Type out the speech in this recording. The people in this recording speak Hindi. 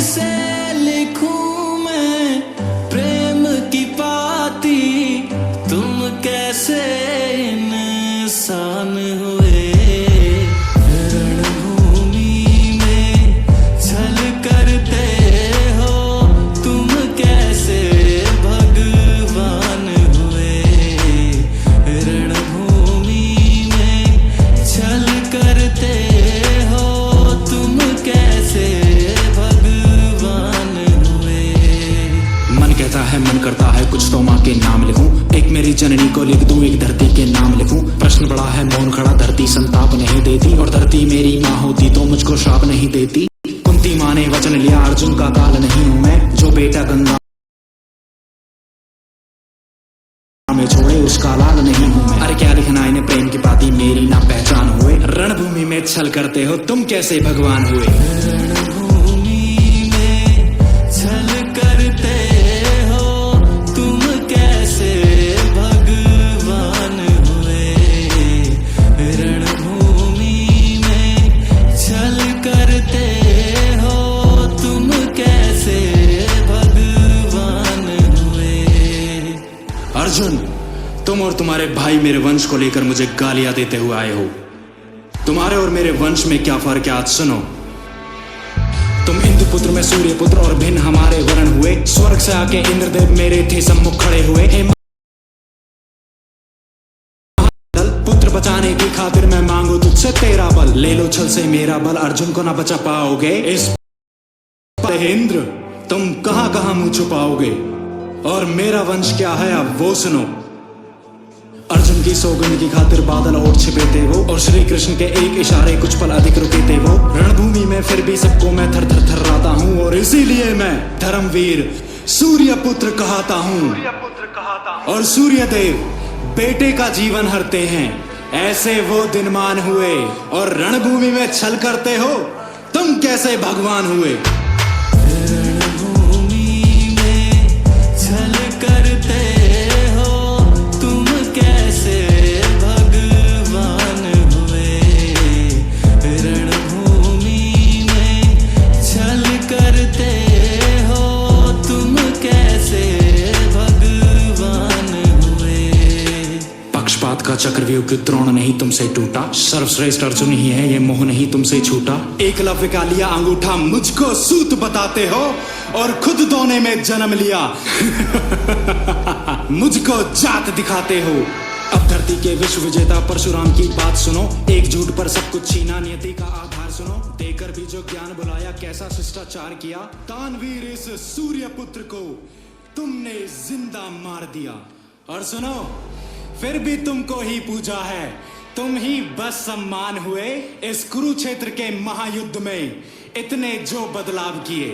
कैसे लिखूं मैं प्रेम की पाती, तुम कैसे इंसान हुए। रणभूमि में छल करते हो, तुम कैसे भगवान हुए। रणभूमि में छल करते हो, तुम कैसे भगवान हुए। मन कहता है, मन करता है कुछ तो माँ के नाम लिखूं। एक मेरी जननी को लिख दूं, एक धरती के नाम लिखूं। प्रश्न बड़ा है मौन खड़ा, धरती संताप नहीं देती। और धरती मेरी माँ होती तो मुझको श्राप नहीं देती। कुंती माँ ने वचन लिया, अर्जुन का काल नहीं हूं मैं। जो बेटा गंगा में छोड़े उसका लाल नहीं हूं मैं। अरे क्या लिखना इन्हें प्रेम की पाती, मेरी ना पहचान हुए। रणभूमि में छल करते हो, तुम कैसे भगवान हुए। रणभूमि में छल करते हो, तुम कैसे भगवान हुए। रणभूमि में छल करते हो, तुम कैसे भगवान हुए। अर्जुन, तुम और तुम्हारे भाई मेरे वंश को लेकर मुझे गालियां देते हुए आए हो। तुम्हारे और मेरे वंश में क्या फर्क है आज सुनो। तुम इंद्र पुत्र में सूर्य पुत्र और भिन्न हमारे वर्ण हुए। स्वर्ग से आके इंद्रदेव मेरे थे सम्मुख खड़े हुए। हे पुत्र बचाने की खातिर मैं मांगू तुझसे तेरा बल। ले लो छल से मेरा बल, अर्जुन को ना बचा पाओगे। इस इंद्र तुम कहां कहां मुंह छुपाओगे। और मेरा वंश क्या है अब वो सुनो। अर्जुन की सौगंध की खातिर बादल और छिपे थे वो। और श्री कृष्ण के एक इशारे कुछ पल अधिक रुके थे वो। रणभूमि में फिर भी सबको मैं थर थर थर्राता हूँ। और इसीलिए मैं धर्मवीर सूर्य पुत्र कहता हूँ। और सूर्य देव बेटे का जीवन हरते हैं, ऐसे वो दिनमान हुए। और रणभूमि में छल करते हो, तुम कैसे भगवान हुए। रणभूमि में छल करते हो, तुम कैसे भगवान हुए। रणभूमि में छल करते हो, तुम कैसे भगवान हुए। पक्षपात का चक्रव्यूह की द्रोण नहीं तुमसे टूटा। सर्वश्रेष्ठ अर्जुन ही है, ये मोह नहीं तुमसे छूटा। एकलव्य का लिया अंगूठा मुझको सूत बताते हो। और खुद दोने में जन्म लिया मुझको जात दिखाते हो। अब धरती के विश्व विजेता परशुराम की बात सुनो। एक झूठ पर सब कुछ छीना, नियति का आधार सुनो। देकर भी जो ज्ञान बुलाया, कैसा शिष्टाचार किया। दानवीर इस सूर्य पुत्र को तुमने जिंदा मार दिया। और सुनो, फिर भी तुमको ही पूजा है। तुम ही बस सम्मान हुए इस कुरुक्षेत्र के महायुद्ध में। इतने जो बदलाव किए।